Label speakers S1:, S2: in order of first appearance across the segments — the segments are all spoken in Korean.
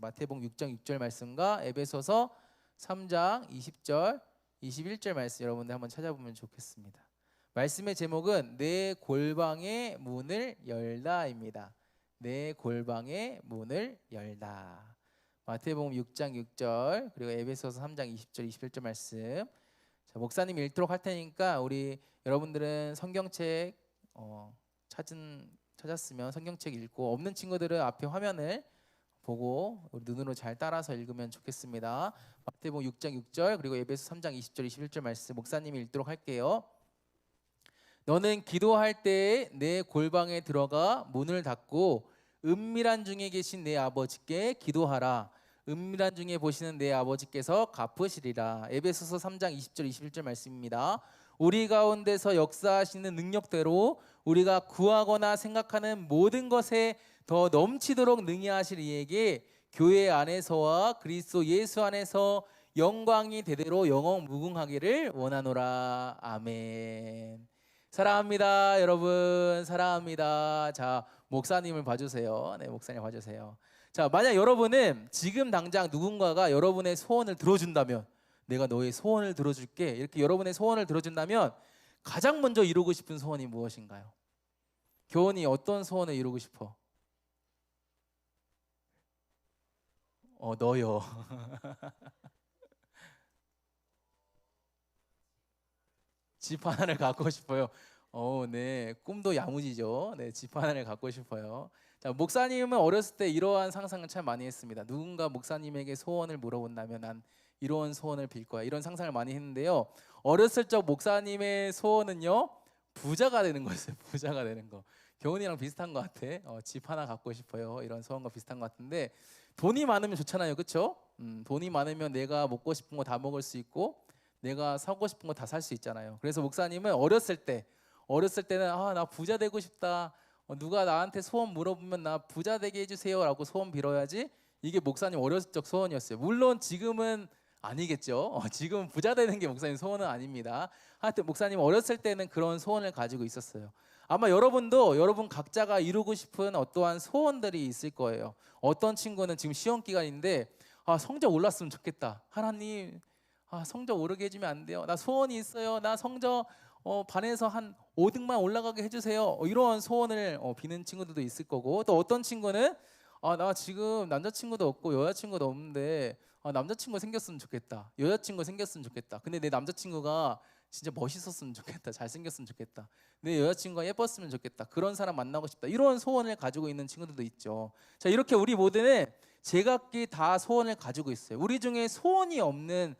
S1: 마태복음 6장 6절 말씀과 에베소서 3장 20절, 21절 말씀 여러분들 한번 찾아보면 좋겠습니다. 말씀의 제목은 내 골방의 문을 열다입니다. 내 골방의 문을 열다. 마태복음 6장 6절 그리고 에베소서 3장 20절, 21절 말씀. 자, 목사님이 읽도록 할 테니까 우리 여러분들은 성경책 찾았으면 성경책 읽고, 없는 친구들은 앞에 화면을 보고 우리 눈으로 잘 따라서 읽으면 좋겠습니다. 마태복음 6장 6절 그리고 에베소 3장 20절 21절 말씀 목사님이 읽도록 할게요. 너는 기도할 때 내 골방에 들어가 문을 닫고 은밀한 중에 계신 내 아버지께 기도하라. 은밀한 중에 보시는 내 아버지께서 갚으시리라. 에베소서 3장 20절 21절 말씀입니다. 우리 가운데서 역사하시는 능력대로 우리가 구하거나 생각하는 모든 것에 더 넘치도록 능히 하실 이에게 교회 안에서와 그리스도 예수 안에서 영광이 대대로 영원 무궁하기를 원하노라. 아멘. 사랑합니다, 여러분. 사랑합니다. 자, 목사님을 봐주세요. 네, 목사님 봐주세요. 자, 만약 여러분은 지금 당장 누군가가 여러분의 소원을 들어준다면, 내가 너의 소원을 들어줄게, 이렇게 여러분의 소원을 들어준다면 가장 먼저 이루고 싶은 소원이 무엇인가요? 교원이 어떤 소원을 이루고 싶어? 너요. 집 하나를 갖고 싶어요. 네, 꿈도 야무지죠. 네, 집 하나를 갖고 싶어요. 자, 목사님은 어렸을 때 이러한 상상을 참 많이 했습니다. 누군가 목사님에게 소원을 물어본다면 난 이런 소원을 빌 거야, 이런 상상을 많이 했는데요. 어렸을 적 목사님의 소원은요, 부자가 되는 거였어요. 부자가 되는 거. 교훈이랑 비슷한 것 같아. 집 하나 갖고 싶어요, 이런 소원과 비슷한 것 같은데, 돈이 많으면 좋잖아요, 그렇죠? 돈이 많으면 내가 먹고 싶은 거 다 먹을 수 있고 내가 사고 싶은 거 다 살 수 있잖아요. 그래서 목사님은 어렸을 때는 나 부자 되고 싶다. 누가 나한테 소원 물어보면 나 부자 되게 해주세요라고 소원 빌어야지. 이게 목사님 어렸을 적 소원이었어요. 물론 지금은 아니겠죠. 지금 부자 되는 게 목사님 소원은 아닙니다. 하여튼 목사님 어렸을 때는 그런 소원을 가지고 있었어요. 아마 여러분도 여러분 각자가 이루고 싶은 어떠한 소원들이 있을 거예요. 어떤 친구는 지금 시험 기간인데 성적 올랐으면 좋겠다. 하나님, 성적 오르게 해주면 안 돼요. 나 소원이 있어요. 나 성적 반에서 한 5등만 올라가게 해주세요. 이런 소원을 비는 친구들도 있을 거고, 또 어떤 친구는 나 지금 남자친구도 없고 여자친구도 없는데 남자친구 생겼으면 좋겠다. 여자친구 생겼으면 좋겠다. 근데 내 남자친구가 진짜 멋있었으면 좋겠다. 잘생겼으면 좋겠다. 내 여자친구가 예뻤으면 좋겠다. 그런 사람 만나고 싶다. 이런 소원을 가지고 있는 친구들도 있죠. 자, 이렇게 우리 모두는 제각기 다 소원을 가지고 있어요. 우리 중에 소원이 없는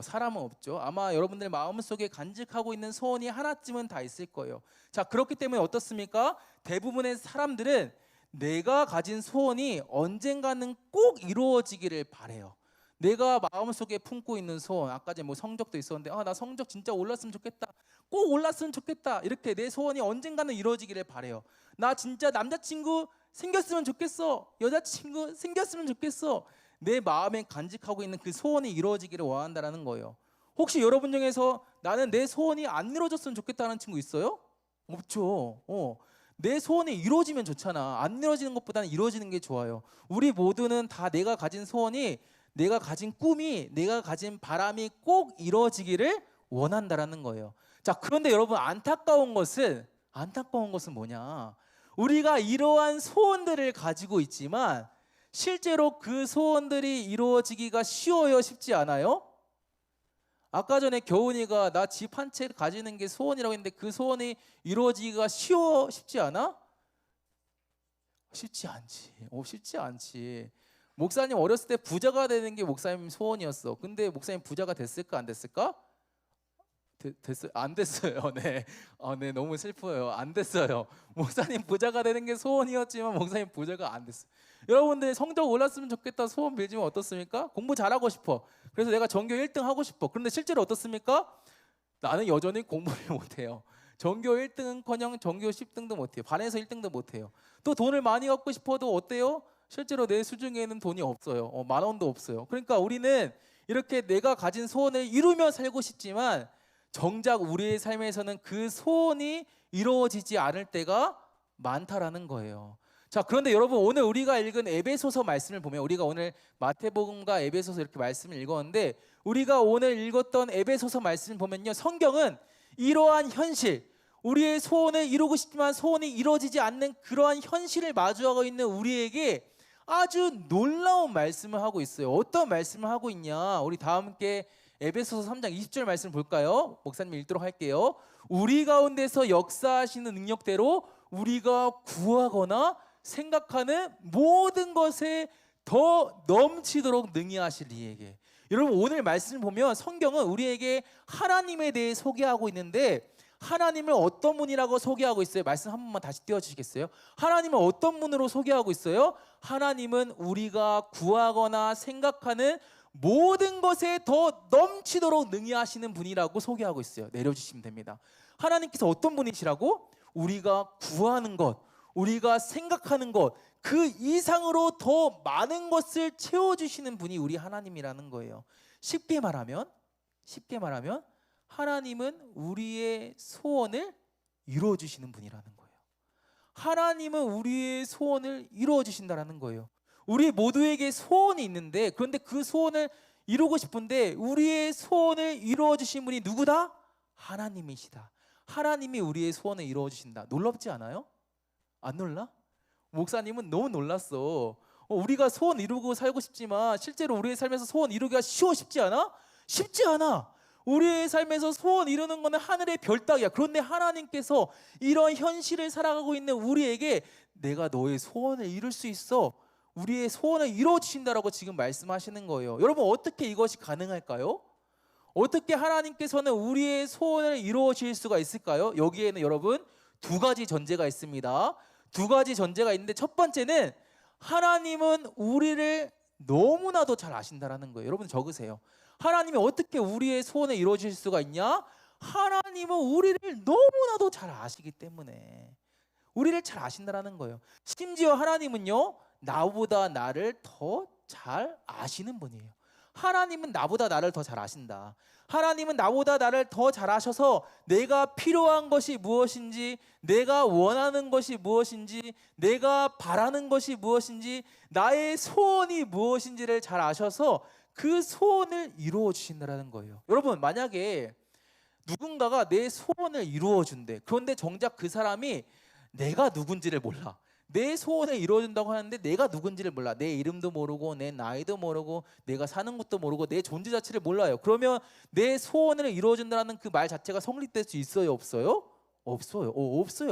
S1: 사람은 없죠. 아마 여러분들 마음속에 간직하고 있는 소원이 하나쯤은 다 있을 거예요. 자, 그렇기 때문에 어떻습니까? 대부분의 사람들은 내가 가진 소원이 언젠가는 꼭 이루어지기를 바래요. 내가 마음속에 품고 있는 소원, 아까 전에 성적도 있었는데 나 성적 진짜 올랐으면 좋겠다, 꼭 올랐으면 좋겠다, 이렇게 내 소원이 언젠가는 이루어지기를 바래요. 나 진짜 남자친구 생겼으면 좋겠어, 여자친구 생겼으면 좋겠어. 내 마음에 간직하고 있는 그 소원이 이루어지기를 원한다는 거예요. 혹시 여러분 중에서 나는 내 소원이 안 이루어졌으면 좋겠다는 친구 있어요? 없죠. 내 소원이 이루어지면 좋잖아. 안 이루어지는 것보다는 이루어지는 게 좋아요. 우리 모두는 다 내가 가진 소원이, 내가 가진 꿈이, 내가 가진 바람이 꼭 이루어지기를 원한다라는 거예요. 자, 그런데 여러분, 안타까운 것은 뭐냐? 우리가 이러한 소원들을 가지고 있지만 실제로 그 소원들이 이루어지기가 쉬워요, 쉽지 않아요? 아까 전에 겨운이가 나 집 한 채 가지는 게 소원이라고 했는데 그 소원이 이루어지기가 쉬워, 쉽지 않아? 쉽지 않지. 쉽지 않지. 목사님 어렸을 때 부자가 되는 게 목사님 소원이었어. 근데 목사님 부자가 됐을까, 안 됐을까? 됐어요? 안 됐어요. 네. 네, 너무 슬퍼요. 안 됐어요. 목사님 부자가 되는 게 소원이었지만 목사님 부자가 안 됐어요. 여러분들 성적 올랐으면 좋겠다 소원 빌지면 어떻습니까? 공부 잘하고 싶어. 그래서 내가 전교 1등 하고 싶어. 그런데 실제로 어떻습니까? 나는 여전히 공부를 못해요. 전교 1등은커녕 전교 10등도 못해요. 반에서 1등도 못해요. 또 돈을 많이 갖고 싶어도 어때요? 실제로 내 수중에는 돈이 없어요. 10,000원도 없어요. 그러니까 우리는 이렇게 내가 가진 소원을 이루며 살고 싶지만 정작 우리의 삶에서는 그 소원이 이루어지지 않을 때가 많다라는 거예요. 자, 그런데 여러분 오늘 우리가 읽은 에베소서 말씀을 보면 우리가 오늘 마태복음과 에베소서 이렇게 말씀을 읽었는데 우리가 오늘 읽었던 에베소서 말씀을 보면요. 성경은 이러한 현실, 우리의 소원을 이루고 싶지만 소원이 이루어지지 않는 그러한 현실을 마주하고 있는 우리에게 아주 놀라운 말씀을 하고 있어요. 어떤 말씀을 하고 있냐? 우리 다 함께 에베소서 3장 20절 말씀 볼까요? 목사님 읽도록 할게요. 우리 가운데서 역사하시는 능력대로 우리가 구하거나 생각하는 모든 것에 더 넘치도록 능히 하실 이에게. 여러분 오늘 말씀을 보면 성경은 우리에게 하나님에 대해 소개하고 있는데 하나님을 어떤 분이라고 소개하고 있어요? 말씀 한 번만 다시 띄워주시겠어요? 하나님을 어떤 분으로 소개하고 있어요? 하나님은 우리가 구하거나 생각하는 모든 것에 더 넘치도록 능히 하시는 분이라고 소개하고 있어요. 내려주시면 됩니다. 하나님께서 어떤 분이시라고? 우리가 구하는 것, 우리가 생각하는 것, 그 이상으로 더 많은 것을 채워주시는 분이 우리 하나님이라는 거예요. 쉽게 말하면 하나님은 우리의 소원을 이루어주시는 분이라는 거예요. 하나님은 우리의 소원을 이루어주신다는 거예요. 우리 모두에게 소원이 있는데 그런데 그 소원을 이루고 싶은데 우리의 소원을 이루어주신 분이 누구다? 하나님이시다. 하나님이 우리의 소원을 이루어주신다. 놀랍지 않아요? 안 놀라? 목사님은 너무 놀랐어. 우리가 소원 이루고 살고 싶지만 실제로 우리의 삶에서 소원 이루기가 쉽지 않아? 쉽지 않아. 우리의 삶에서 소원 이루는 것은 하늘의 별 따기야. 그런데 하나님께서 이런 현실을 살아가고 있는 우리에게 내가 너의 소원을 이룰 수 있어. 우리의 소원을 이루어 주신다라고 지금 말씀하시는 거예요. 여러분 어떻게 이것이 가능할까요? 어떻게 하나님께서는 우리의 소원을 이루어 주실 수가 있을까요? 여기에는 여러분 두 가지 전제가 있습니다. 두 가지 전제가 있는데 첫 번째는 하나님은 우리를 너무나도 잘 아신다라는 거예요. 여러분 적으세요. 하나님이 어떻게 우리의 소원을 이루어 주실 수가 있냐? 하나님은 우리를 너무나도 잘 아시기 때문에 우리를 잘 아신다라는 거예요. 심지어 하나님은요 나보다 나를 더 잘 아시는 분이에요. 하나님은 나보다 나를 더 잘 아신다. 하나님은 나보다 나를 더 잘 아셔서 내가 필요한 것이 무엇인지, 내가 원하는 것이 무엇인지, 내가 바라는 것이 무엇인지, 나의 소원이 무엇인지를 잘 아셔서 그 소원을 이루어 주신다는 거예요. 여러분 만약에 누군가가 내 소원을 이루어 준대. 그런데 정작 그 사람이 내가 누군지를 몰라. 내 소원을 이루어준다고 하는데 내가 누군지를 몰라. 내 이름도 모르고 내 나이도 모르고 내가 사는 것도 모르고 내 존재 자체를 몰라요. 그러면 내 소원을 이루어준다는 그 말 자체가 성립될 수 있어요? 없어요? 없어요.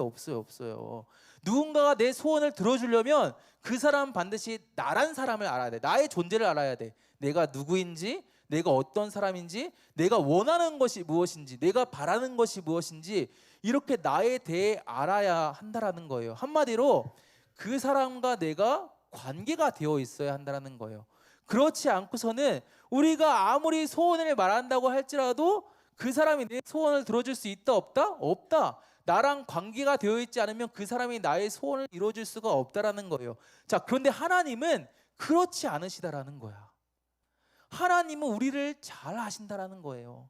S1: 없어요. 누군가가 내 소원을 들어주려면 그 사람 반드시 나란 사람을 알아야 돼. 나의 존재를 알아야 돼. 내가 누구인지, 내가 어떤 사람인지, 내가 원하는 것이 무엇인지, 내가 바라는 것이 무엇인지 이렇게 나에 대해 알아야 한다라는 거예요. 한마디로 그 사람과 내가 관계가 되어 있어야 한다라는 거예요. 그렇지 않고서는 우리가 아무리 소원을 말한다고 할지라도 그 사람이 내 소원을 들어줄 수 있다 없다? 없다. 나랑 관계가 되어 있지 않으면 그 사람이 나의 소원을 이루어줄 수가 없다라는 거예요. 자, 그런데 하나님은 그렇지 않으시다라는 거야. 하나님은 우리를 잘 아신다라는 거예요.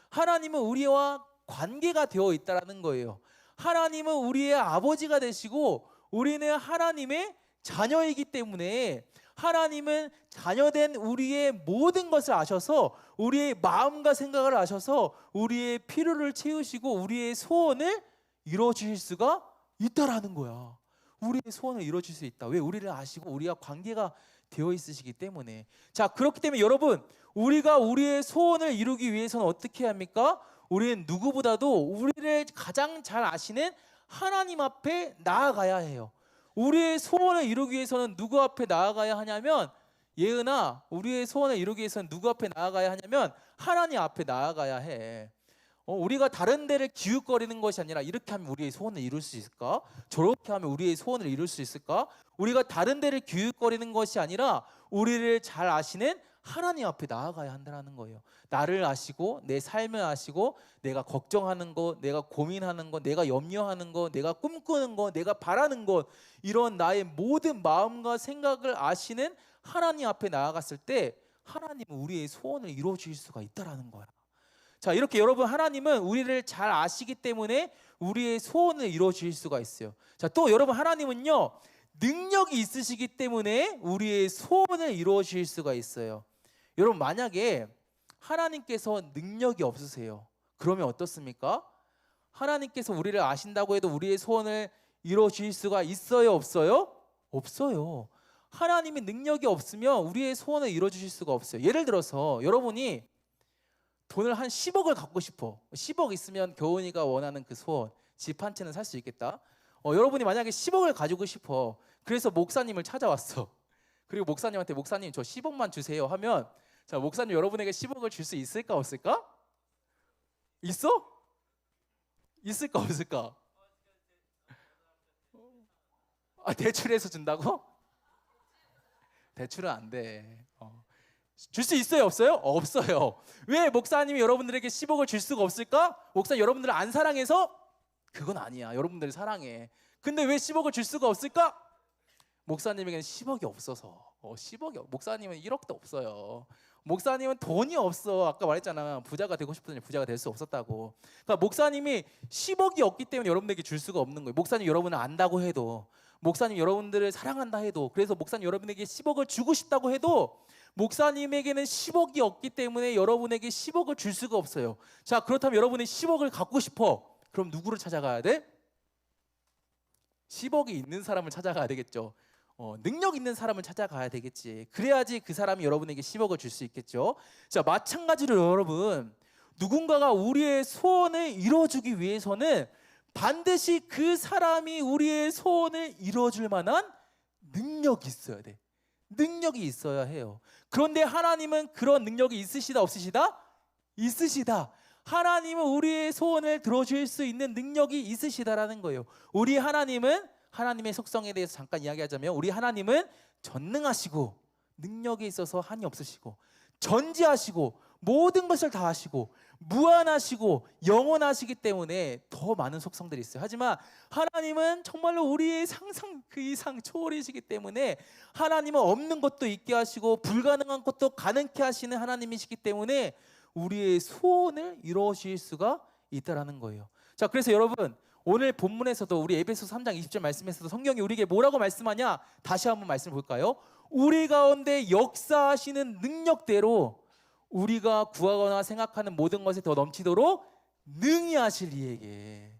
S1: 하나님은 우리와 관계가 되어 있다라는 거예요. 하나님은 우리의 아버지가 되시고 우리는 하나님의 자녀이기 때문에 하나님은 자녀된 우리의 모든 것을 아셔서 우리의 마음과 생각을 아셔서 우리의 필요를 채우시고 우리의 소원을 이루어 주실 수가 있다라는 거야. 우리의 소원을 이루어 주실 수 있다. 왜? 우리를 아시고 우리와 관계가 되어 있으시기 때문에. 자, 그렇기 때문에 여러분 우리가 우리의 소원을 이루기 위해서는 어떻게 해야 합니까? 우리는 누구보다도 우리를 가장 잘 아시는 하나님 앞에 나아가야 해요. 우리의 소원을 이루기 위해서는 누구 앞에 나아가야 하냐면 예은아, 우리의 소원을 이루기 위해서는 누구 앞에 나아가야 하냐면 하나님 앞에 나아가야 해. 우리가 다른 데를 기웃거리는 것이 아니라 이렇게 하면 우리의 소원을 이룰 수 있을까? 저렇게 하면 우리의 소원을 이룰 수 있을까? 우리가 다른 데를 기웃거리는 것이 아니라 우리를 잘 아시는 하나님 앞에 나아가야 한다는 거예요. 나를 아시고 내 삶을 아시고 내가 걱정하는 것, 내가 고민하는 것, 내가 염려하는 것, 내가 꿈꾸는 것, 내가 바라는 것, 이런 나의 모든 마음과 생각을 아시는 하나님 앞에 나아갔을 때 하나님은 우리의 소원을 이루어 주실 수가 있다라는 거야. 자, 이렇게 여러분 하나님은 우리를 잘 아시기 때문에 우리의 소원을 이루어 주실 수가 있어요. 자, 또 여러분 하나님은요 능력이 있으시기 때문에 우리의 소원을 이루어 주실 수가 있어요. 여러분, 만약에 하나님께서 능력이 없으세요. 그러면 어떻습니까? 하나님께서 우리를 아신다고 해도 우리의 소원을 이루어 주실 수가 있어요, 없어요? 없어요. 하나님의 능력이 없으면 우리의 소원을 이루어 주실 수가 없어요. 예를 들어서 여러분이 돈을 한 10억을 갖고 싶어. 10억 있으면 교훈이가 원하는 그 소원, 집 한 채는 살 수 있겠다. 여러분이 만약에 10억을 가지고 싶어. 그래서 목사님을 찾아왔어. 그리고 목사님한테 목사님 저 10억만 주세요 하면, 자, 목사님 여러분에게 10억을 줄 수 있을까 없을까? 있어? 있을까 없을까? 대출해서 준다고? 대출은 안 돼. 줄 수 있어요, 없어요? 없어요. 왜 목사님이 여러분들에게 10억을 줄 수가 없을까? 목사 여러분들을 안 사랑해서? 그건 아니야. 여러분들을 사랑해. 근데 왜 10억을 줄 수가 없을까? 목사님에게는 10억이 없어서. 10억이 목사님은 1억도 없어요. 목사님은 돈이 없어. 아까 말했잖아. 부자가 되고 싶더니 부자가 될 수 없었다고. 그러니까 목사님이 10억이 없기 때문에 여러분에게 줄 수가 없는 거예요. 목사님 여러분을 안다고 해도, 목사님 여러분들을 사랑한다 해도, 그래서 목사님 여러분에게 10억을 주고 싶다고 해도 목사님에게는 10억이 없기 때문에 여러분에게 10억을 줄 수가 없어요. 자, 그렇다면 여러분이 10억을 갖고 싶어. 그럼 누구를 찾아가야 돼? 10억이 있는 사람을 찾아가야 되겠죠. 능력 있는 사람을 찾아가야 되겠지. 그래야지 그 사람이 여러분에게 10억을 줄 수 있겠죠. 자, 마찬가지로 여러분, 누군가가 우리의 소원을 이루어주기 위해서는 반드시 그 사람이 우리의 소원을 이루어줄 만한 능력이 있어야 돼. 능력이 있어야 해요. 그런데 하나님은 그런 능력이 있으시다 없으시다? 있으시다. 하나님은 우리의 소원을 들어줄 수 있는 능력이 있으시다라는 거예요. 우리 하나님은, 하나님의 속성에 대해서 잠깐 이야기하자면, 우리 하나님은 전능하시고 능력에 있어서 한이 없으시고 전지하시고 모든 것을 다 하시고 무한하시고 영원하시기 때문에 더 많은 속성들이 있어요. 하지만 하나님은 정말로 우리의 상상 그 이상 초월이시기 때문에, 하나님은 없는 것도 있게 하시고 불가능한 것도 가능케 하시는 하나님이시기 때문에 우리의 소원을 이루어주실 수가 있다라는 거예요. 자, 그래서 여러분, 오늘 본문에서도 우리 에베소 3장 20절 말씀에서도 성경이 우리에게 뭐라고 말씀하냐? 다시 한번 말씀을 볼까요? 우리 가운데 역사하시는 능력대로 우리가 구하거나 생각하는 모든 것에 더 넘치도록 능히 하실 이에게.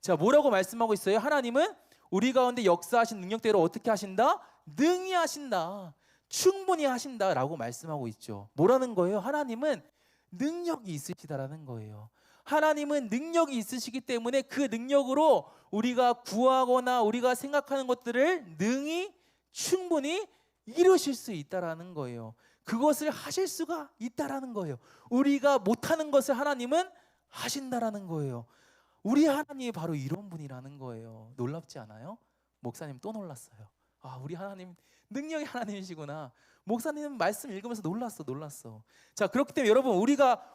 S1: 자, 뭐라고 말씀하고 있어요? 하나님은 우리 가운데 역사하신 능력대로 어떻게 하신다? 능히 하신다. 충분히 하신다라고 말씀하고 있죠. 뭐라는 거예요? 하나님은 능력이 있으시다라는 거예요. 하나님은 능력이 있으시기 때문에 그 능력으로 우리가 구하거나 우리가 생각하는 것들을 능히 충분히 이루실 수 있다라는 거예요. 그것을 하실 수가 있다라는 거예요. 우리가 못하는 것을 하나님은 하신다라는 거예요. 우리 하나님이 바로 이런 분이라는 거예요. 놀랍지 않아요? 목사님 또 놀랐어요. 우리 하나님 능력의 하나님이시구나. 목사님은 말씀 읽으면서 놀랐어. 자, 그렇기 때문에 여러분,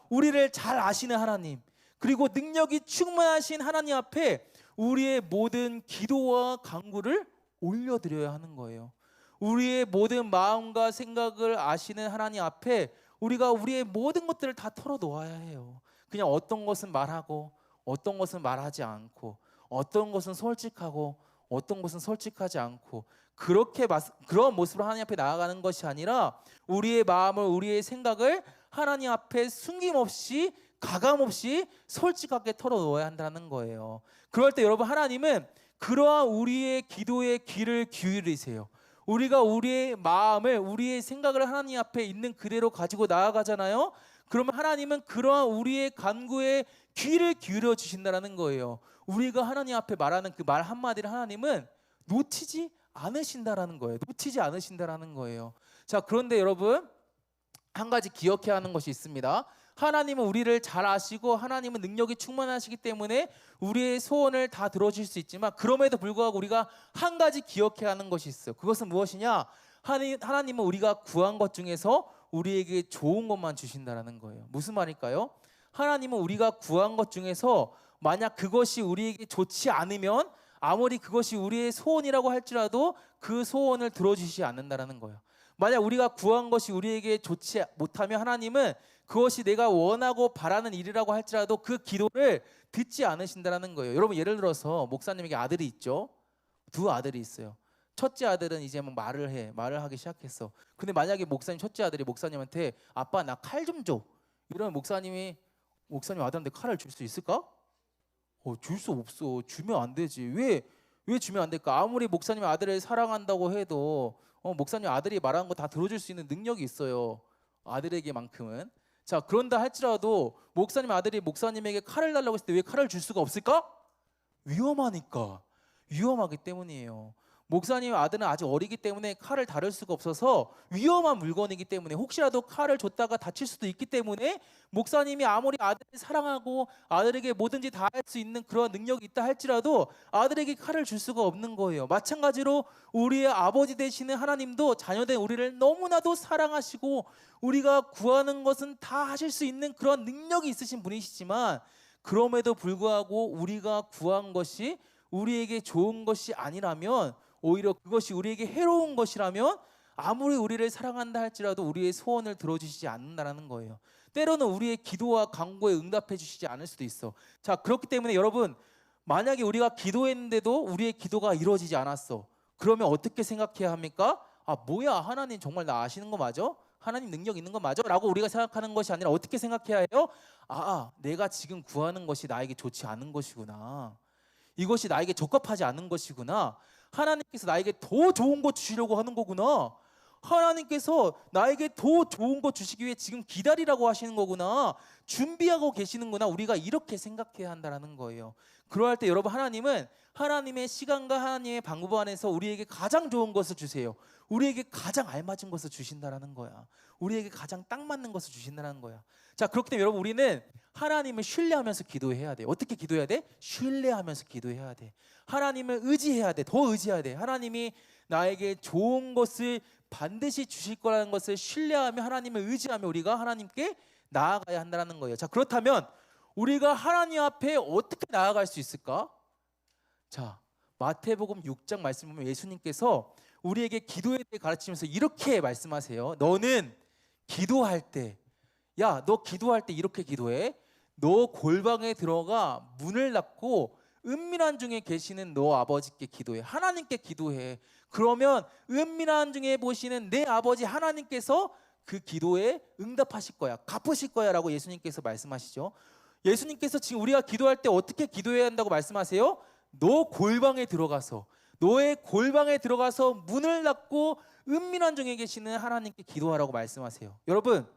S1: 우리를 잘 아시는 하나님, 그리고 능력이 충만하신 하나님 앞에 우리의 모든 기도와 간구를 올려드려야 하는 거예요. 우리의 모든 마음과 생각을 아시는 하나님 앞에 우리가 우리의 모든 것들을 다 털어놓아야 해요. 그냥 어떤 것은 말하고 어떤 것은 말하지 않고, 어떤 것은 솔직하고 어떤 것은 솔직하지 않고, 그런 모습으로 하나님 앞에 나아가는 것이 아니라 우리의 마음을, 우리의 생각을 하나님 앞에 숨김없이 가감없이 솔직하게 털어놓아야 한다는 거예요. 그럴 때 여러분, 하나님은 그러한 우리의 기도에 귀를 기울이세요. 우리가 우리의 마음을, 우리의 생각을 하나님 앞에 있는 그대로 가지고 나아가잖아요. 그러면 하나님은 그러한 우리의 간구에 귀를 기울여 주신다는 거예요. 우리가 하나님 앞에 말하는 그 말 한마디를 하나님은 놓치지 않으신다라는 거예요. 놓치지 않으신다라는 거예요. 자, 그런데 여러분, 한 가지 기억해야 하는 것이 있습니다. 하나님은 우리를 잘 아시고 하나님은 능력이 충만하시기 때문에 우리의 소원을 다 들어줄 수 있지만, 그럼에도 불구하고 우리가 한 가지 기억해야 하는 것이 있어요. 그것은 무엇이냐? 하나님은 우리가 구한 것 중에서 우리에게 좋은 것만 주신다라는 거예요. 무슨 말일까요? 하나님은 우리가 구한 것 중에서 만약 그것이 우리에게 좋지 않으면, 아무리 그것이 우리의 소원이라고 할지라도 그 소원을 들어주시지 않는다라는 거예요. 만약 우리가 구한 것이 우리에게 좋지 못하면 하나님은 그것이 내가 원하고 바라는 일이라고 할지라도 그 기도를 듣지 않으신다라는 거예요. 여러분, 예를 들어서 목사님에게 아들이 있죠. 두 아들이 있어요. 첫째 아들은 이제 막 말을 하기 시작했어. 근데 만약에 목사님 첫째 아들이 목사님한테 아빠 나 칼 좀 줘. 이러면 목사님 아들한테 칼을 줄 수 있을까? 줄 수 없어. 주면 안 되지. 왜 주면 안 될까? 아무리 목사님 아들을 사랑한다고 해도 목사님 아들이 말하는 거 다 들어줄 수 있는 능력이 있어요. 아들에게만큼은. 자, 그런다 할지라도 목사님 아들이 목사님에게 칼을 달라고 했을 때 왜 칼을 줄 수가 없을까? 위험하니까. 위험하기 때문이에요. 목사님 아들은 아직 어리기 때문에 칼을 다룰 수가 없어서 위험한 물건이기 때문에 혹시라도 칼을 줬다가 다칠 수도 있기 때문에 목사님이 아무리 아들을 사랑하고 아들에게 뭐든지 다 할 수 있는 그런 능력이 있다 할지라도 아들에게 칼을 줄 수가 없는 거예요. 마찬가지로 우리의 아버지 되시는 하나님도 자녀된 우리를 너무나도 사랑하시고 우리가 구하는 것은 다 하실 수 있는 그런 능력이 있으신 분이시지만 그럼에도 불구하고 우리가 구한 것이 우리에게 좋은 것이 아니라면 오히려 그것이 우리에게 해로운 것이라면 아무리 우리를 사랑한다 할지라도 우리의 소원을 들어주시지 않는다는 거예요. 때로는 우리의 기도와 간구에 응답해 주시지 않을 수도 있어. 자, 그렇기 때문에 여러분 만약에 우리가 기도했는데도 우리의 기도가 이루어지지 않았어. 그러면 어떻게 생각해야 합니까? 뭐야 하나님 정말 나 아시는 거 맞아? 하나님 능력 있는 거 맞아? 라고 우리가 생각하는 것이 아니라 어떻게 생각해야 해요? 내가 지금 구하는 것이 나에게 좋지 않은 것이구나. 이것이 나에게 적합하지 않은 것이구나. 하나님께서 나에게 더 좋은 거 주시려고 하는 거구나. 하나님께서 나에게 더 좋은 거 주시기 위해 지금 기다리라고 하시는 거구나. 준비하고 계시는구나. 우리가 이렇게 생각해야 한다는 거예요. 그러할 때 여러분 하나님은 하나님의 시간과 하나님의 방법 안에서 우리에게 가장 좋은 것을 주세요. 우리에게 가장 알맞은 것을 주신다라는 거야. 우리에게 가장 딱 맞는 것을 주신다는 거야. 자, 그렇기 때문에 여러분 우리는 하나님을 신뢰하면서 기도해야 돼. 어떻게 기도해야 돼? 신뢰하면서 기도해야 돼. 하나님을 의지해야 돼. 더 의지해야 돼. 하나님이 나에게 좋은 것을 반드시 주실 거라는 것을 신뢰하며 하나님을 의지하며 우리가 하나님께 나아가야 한다는 거예요. 자, 그렇다면 우리가 하나님 앞에 어떻게 나아갈 수 있을까? 자, 마태복음 6장 말씀 보면 예수님께서 우리에게 기도에 대해 가르치면서 이렇게 말씀하세요. 너는 기도할 때, 너 기도할 때 이렇게 기도해. 너 골방에 들어가 문을 닫고 은밀한 중에 계시는 너 아버지께 기도해. 하나님께 기도해. 그러면 은밀한 중에 보시는 내 아버지 하나님께서 그 기도에 응답하실 거야. 갚으실 거야 라고 예수님께서 말씀하시죠. 예수님께서 지금 우리가 기도할 때 어떻게 기도해야 한다고 말씀하세요? 너 골방에 들어가서 너의 골방에 들어가서 문을 닫고 은밀한 중에 계시는 하나님께 기도하라고 말씀하세요. 여러분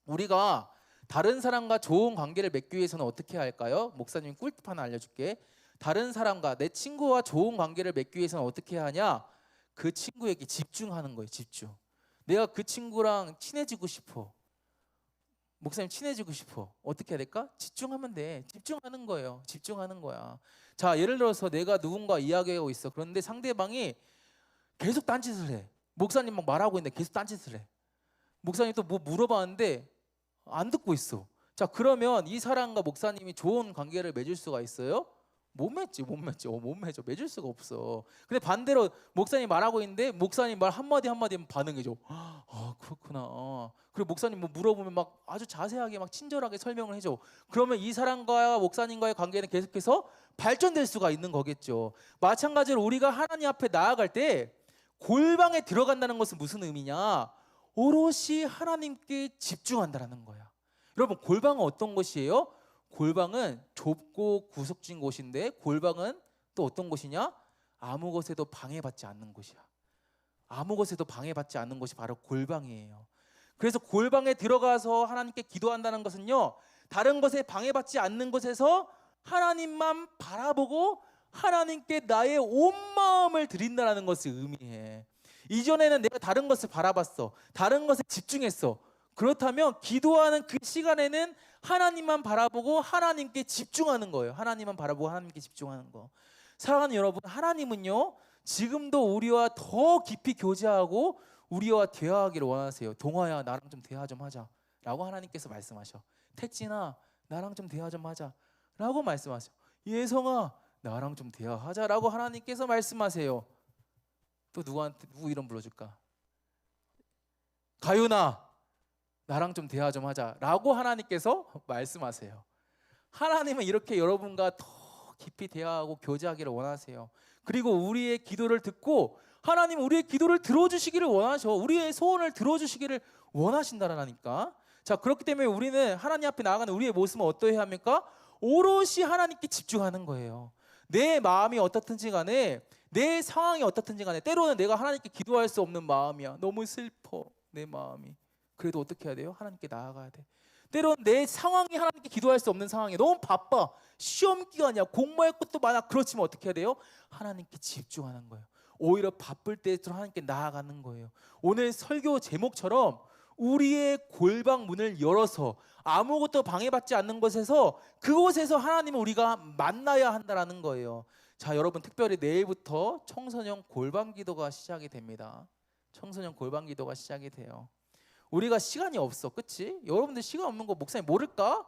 S1: 우리가 다른 사람과 좋은 관계를 맺기 위해서는 어떻게 해야 할까요? 목사님 꿀팁 하나 알려줄게. 다른 사람과 내 친구와 좋은 관계를 맺기 위해서는 어떻게 해야 하냐? 그 친구에게 집중하는 거예요. 집중. 내가 그 친구랑 친해지고 싶어. 목사님 친해지고 싶어. 어떻게 해야 될까? 집중하면 돼. 집중하는 거예요. 집중하는 거야. 자, 예를 들어서 내가 누군가 이야기하고 있어. 그런데 상대방이 계속 딴짓을 해. 목사님 막 말하고 있는데 계속 딴짓을 해. 목사님 또 뭐 물어봤는데 안 듣고 있어. 자, 그러면 이 사람과 목사님이 좋은 관계를 맺을 수가 있어요? 못 맺지. 못 맺어. 맺을 수가 없어. 근데 반대로 목사님 말하고 있는데 목사님 말 한마디 한마디 반응해줘. 그렇구나. 그리고 목사님 뭐 물어보면 막 아주 자세하게 막 친절하게 설명을 해줘. 그러면 이 사람과 목사님과의 관계는 계속해서 발전될 수가 있는 거겠죠. 마찬가지로 우리가 하나님 앞에 나아갈 때 골방에 들어간다는 것은 무슨 의미냐? 오롯이 하나님께 집중한다는 거야. 여러분 골방은 어떤 곳이에요? 골방은 좁고 구석진 곳인데 골방은 또 어떤 곳이냐? 아무 것에도 방해받지 않는 곳이야. 아무 것에도 방해받지 않는 곳이 바로 골방이에요. 그래서 골방에 들어가서 하나님께 기도한다는 것은요, 다른 것에 방해받지 않는 곳에서 하나님만 바라보고 하나님께 나의 온 마음을 드린다는 것을 의미해. 이전에는 내가 다른 것을 바라봤어. 다른 것에 집중했어. 그렇다면 기도하는 그 시간에는 하나님만 바라보고 하나님께 집중하는 거예요. 하나님만 바라보고 하나님께 집중하는 거. 사랑하는 여러분, 하나님은요 지금도 우리와 더 깊이 교제하고 우리와 대화하기를 원하세요. 동아야 나랑 좀 대화 좀 하자 라고 하나님께서 말씀하셔. 택진아 나랑 좀 대화 좀 하자 라고 말씀하셔. 예성아 나랑 좀 대화하자 라고 하나님께서 말씀하세요. 또 누구 이름 불러줄까? 가윤아 나랑 좀 대화 좀 하자 라고 하나님께서 말씀하세요. 하나님은 이렇게 여러분과 더 깊이 대화하고 교제하기를 원하세요. 그리고 우리의 기도를 듣고 하나님 우리의 기도를 들어주시기를 원하셔. 우리의 소원을 들어주시기를 원하신다라니까. 자, 그렇기 때문에 우리는 하나님 앞에 나아가는 우리의 모습은 어떠해야 합니까? 오롯이 하나님께 집중하는 거예요. 내 마음이 어떻든지 간에, 내 상황이 어떻든지 간에, 때로는 내가 하나님께 기도할 수 없는 마음이야. 너무 슬퍼, 내 마음이. 그래도 어떻게 해야 돼요? 하나님께 나아가야 돼. 때로는 내 상황이 하나님께 기도할 수 없는 상황이야. 너무 바빠, 시험 기간이야, 공부할 것도 많아. 그렇지만 어떻게 해야 돼요? 하나님께 집중하는 거예요. 오히려 바쁠 때일수록 하나님께 나아가는 거예요. 오늘 설교 제목처럼 우리의 골방 문을 열어서 아무것도 방해받지 않는 곳에서, 그곳에서 하나님을 우리가 만나야 한다라는 거예요. 자, 여러분, 특별히 내일부터 청소년 골방 기도가 시작이 됩니다. 청소년 골방 기도가 시작이 돼요. 우리가 시간이 없어, 그치? 여러분들 시간 없는 거 목사님 모를까?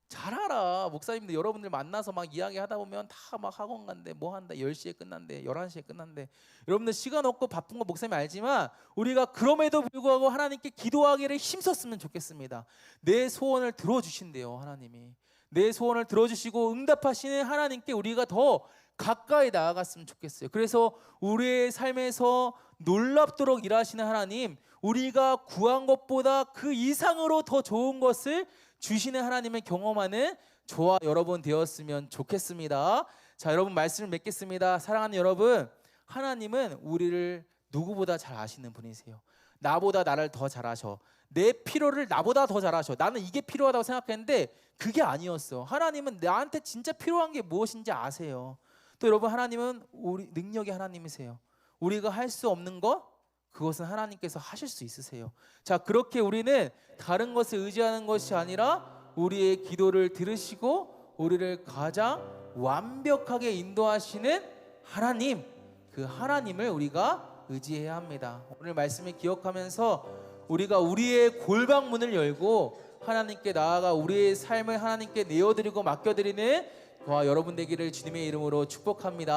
S1: 잘 알아. 목사님들 여러분들 만나서 막 이야기 하다 보면 다 막 학원 간대, 뭐 한다, 10시에 끝난대, 11시에 끝난대. 여러분들 시간 없고 바쁜 거 목사님 알지만 우리가 그럼에도 불구하고 하나님께 기도하기를 힘썼으면 좋겠습니다. 내 소원을 들어주신대요, 하나님이. 내 소원을 들어주시고 응답하시는 하나님께 우리가 더 가까이 나아갔으면 좋겠어요. 그래서 우리의 삶에서 놀랍도록 일하시는 하나님, 우리가 구한 것보다 그 이상으로 더 좋은 것을 주시는 하나님을 경험하는 저와 여러분 되었으면 좋겠습니다. 자, 여러분 말씀을 맺겠습니다. 사랑하는 여러분, 하나님은 우리를 누구보다 잘 아시는 분이세요. 나보다 나를 더 잘 아셔. 내 필요를 나보다 더 잘 아셔. 나는 이게 필요하다고 생각했는데 그게 아니었어. 하나님은 나한테 진짜 필요한 게 무엇인지 아세요. 또 여러분, 하나님은 우리 능력의 하나님이세요. 우리가 할 수 없는 것, 그것은 하나님께서 하실 수 있으세요. 자, 그렇게 우리는 다른 것을 의지하는 것이 아니라 우리의 기도를 들으시고 우리를 가장 완벽하게 인도하시는 하나님, 그 하나님을 우리가 의지해야 합니다. 오늘 말씀을 기억하면서 우리가 우리의 골방문을 열고 하나님께 나아가 우리의 삶을 하나님께 내어드리고 맡겨드리는 저와 여러분 되기를 주님의 이름으로 축복합니다.